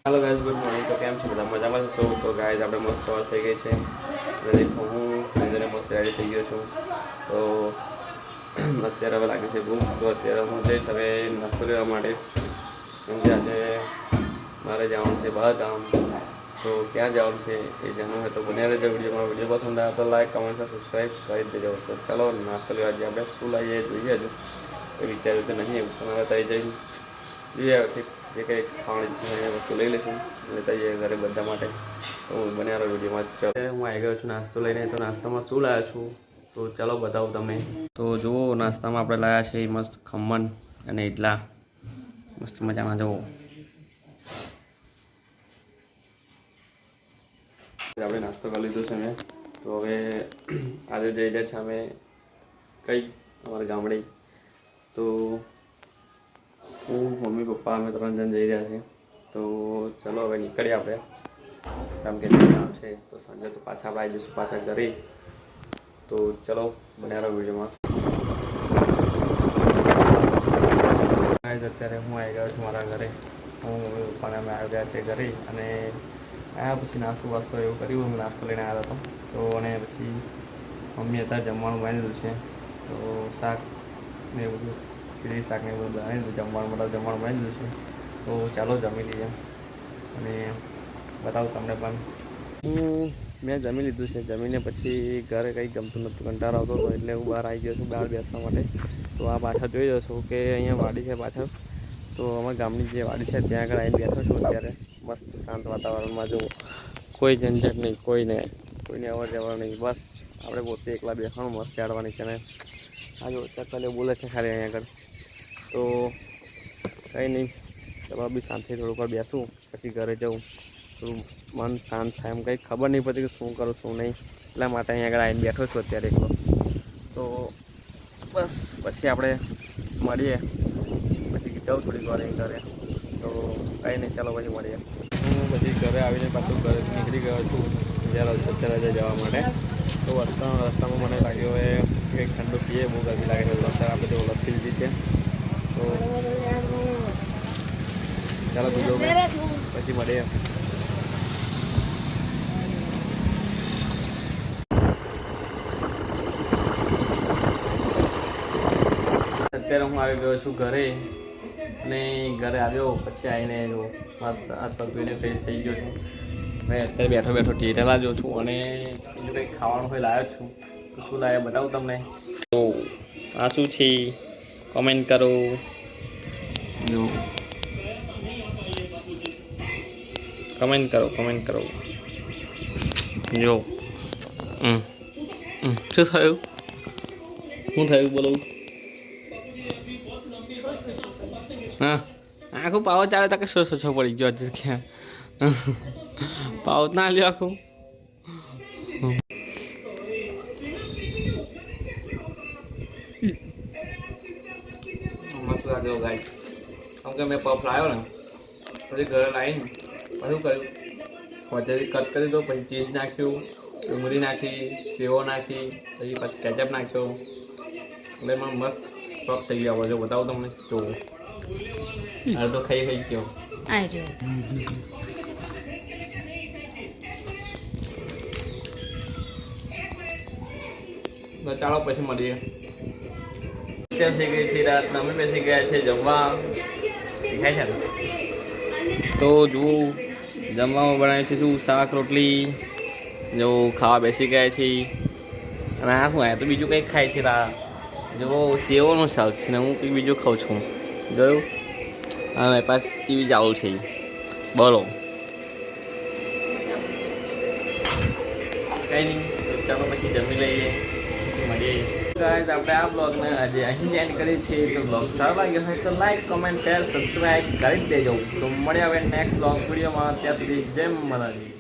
Hello guys, good morning. तो केम छो બધા મજામાં છો? તો ગાઈસ આપણે મસ્ત સવાર થઈ ગઈ છે અને દેખો હું નજરે મસ્ત રેડી થઈ ગયો છું। તો અત્યારે હવે લાગે છે ભૂખ, તો અત્યારે હું જઈશ હવે નાસ્તો લેવા માટે, કેમ કે આજે મારે જવાનું છે બહાર ગામ। તો ક્યાં જવાનું છે એ જાણવું હોય તો બને રહેજો વિડીયોમાં। વિડીયો પસંદ આવે તો લાઈક કમેન્ટ સબસ્ક્રાઈબ કરી દેજો। તો ચાલો નાસ્તો લેવા જઈએ। આપણે શું લાવીએ જોઈએ, હજુ એ વિચાર્યું તો નહીં, પણ હવે તઈ જઈને જોઈએ જે કંઈ ખાવાની ઈચ્છા એ વસ્તુ લઈ લઈશું, લેતા જઈએ ઘરે બધા માટે। તો હું બને આ વિડીયોમાં ચાલો હું આવી ગયો છું નાસ્તો લઈને। તો નાસ્તામાં શું લાવ્યો છું તો ચાલો બતાવું તમને। તો જુઓ નાસ્તામાં આપણે લાવ્યા છે મસ્ત ખમણ અને ઇડલા, મસ્ત મજાના। જુઓ આપણે નાસ્તો કરી લીધો છે મેં। તો હવે આજે જઈ રહ્યા છે અમે કઈ અમારા ગામડે। તો હું મમ્મી પપ્પા અમે 3 જણ જઈ રહ્યા છીએ। તો ચલો હવે નીકળીએ આપણે, કારણ કે કામ છે તો સાંજે તો પાછા આપણે આવી જઈશું પાછા ઘરે। તો ચલો બન્યા રહો વિડીયોમાં। અત્યારે હું આવી ગયો છું મારા ઘરે। હું મમ્મી પપ્પાને અમે આવી ગયા છે ઘરે, અને આવ્યા પછી નાસ્તો વાસ્તો એવું કર્યું। હું નાસ્તો લઈને આવ્યો હતો, તો અને પછી મમ્મી અત્યારે જમવાનું બનાવી દીધું છે। તો શાક ને એવું બધું, ખીચડી શાક ને બધું બનાવી દીધું, જમવાનું બનાવી દીધું છે। તો ચાલો જમી લઈએ અને બતાવું તમને પણ। મેં જમી લીધું છે। જમીને પછી ઘરે કંઈ ગમતું નહોતું, કંટાળો આવતો હતો, એટલે હું બહાર આવી ગયો છું બહાર બેસવા માટે। તો આ પાછળ જોઈ જશો કે અહીંયા વાડી છે પાછળ। તો અમારા ગામની જે વાડી છે ત્યાં આગળ આવીને બેઠો છું અત્યારે, મસ્ત શાંત વાતાવરણમાં। જો કોઈ ઝંઝટ નહીં, કોઈને અવર જવર નહીં, બસ આપણે પોતે એકલા બેસવાનું, મસ્ત ચાડવાની છે ને। આ જો ચકલીઓ બોલે છે ખાલી અહીંયા આગળ। તો કંઈ નહીં, ચલો બી શાંતિથી થોડુંક વાર બેસું, પછી ઘરે જવું, થોડું મન શાંત થાય। એમ કંઈ ખબર નહીં પડતી કે શું કરું શું નહીં, એટલા માટે અહીંયા આગળ આવીને બેઠો છું અત્યારે એકલો। તો બસ પછી આપણે મળીએ, પછી જાઉં થોડીક વાર અહીં ઘરે। તો કંઈ નહીં, ચાલો પછી મળીએ। હું પછી ઘરે આવીને પાછું ઘરેથી નીકળી ગયો છું અત્યારે જવા માટે। તો રસ્તામાં મને લાગ્યો હવે કંઈક ઠંડુ પીએ, બહુ ગરમી લાગે છે। અત્યારે આપણે જો લસ્સી લીધી છે, તો ચાલો બીજો પછી મળીએ। અત્યારે હું આવી ગયો છું ઘરે, અને ઘરે આવ્યો પછી આવીને જો મસ્ત હાથ પગ ધોઈને ફ્રેશ થઈ ગયો છું। મેં અત્યારે બેઠો બેઠો ટીરેલા જો છું, અને બીજું કંઈક ખાવાનું હોય લાવ્યો છું। તો શું લાવ્યા બતાવું તમને। તો આ શું છે કમેન્ટ કરો। જો કમેન્ટ કરો જો। શું થયું, શું થયું બોલો। હા, આખું પાવ ચાલે તો કે સો પડી ગયો આજે ક્યાં પાવ ના લ્યો આખું। મસ્ત લાગ્યો ગાઈસ, કેમ કે મેં પફ લાવ્યો ને પછી ઘરે લાવીને શું કર્યું, વધેરી કટ કરી દો, પછી ચીઝ નાખ્યું, ડુંગળી નાખી, સેવો નાખી, પછી કેચઅપ નાખ્યો, એટલે એમાં મસ્ત પફ થઈ ગયો। જો બતાવું તમને, જો આ તો ખાઈ ગયો। તો ચાલો પછી મળીએ। અત્યારે થઈ ગઈ છે રાત, અમે બેસી ગયા છે જમવા, દેખાય છે ને। તો જુઓ જમવામાં બનાવ્યું છે શું, શાક રોટલી, જો ખાવા બેસી ગયા છે। અને આ શું, આ તો બીજું કંઈક ખાય છે। જો સેવોનું શાક છે ને હું કંઈક બીજું ખાઉં છું, જોયું। અને પાછ ટીવી ચાલુ છે, બોલો કંઈ નહીં, ચાલો પછી જમી લઈએ, મળીએ। ગાઈસ આપણે આ બ્લોગને આજે અહીં એન્ડ કરીએ છીએ। તો બ્લોગ સારો લાગ્યો હોય તો લાઈક કમેન્ટ શેર સબસ્ક્રાઈબ કરી દેજો। તો મળ્યા હવે નેક્સ્ટ બ્લોગ વિડીયોમાં, ત્યાં સુધી જય માતાજી।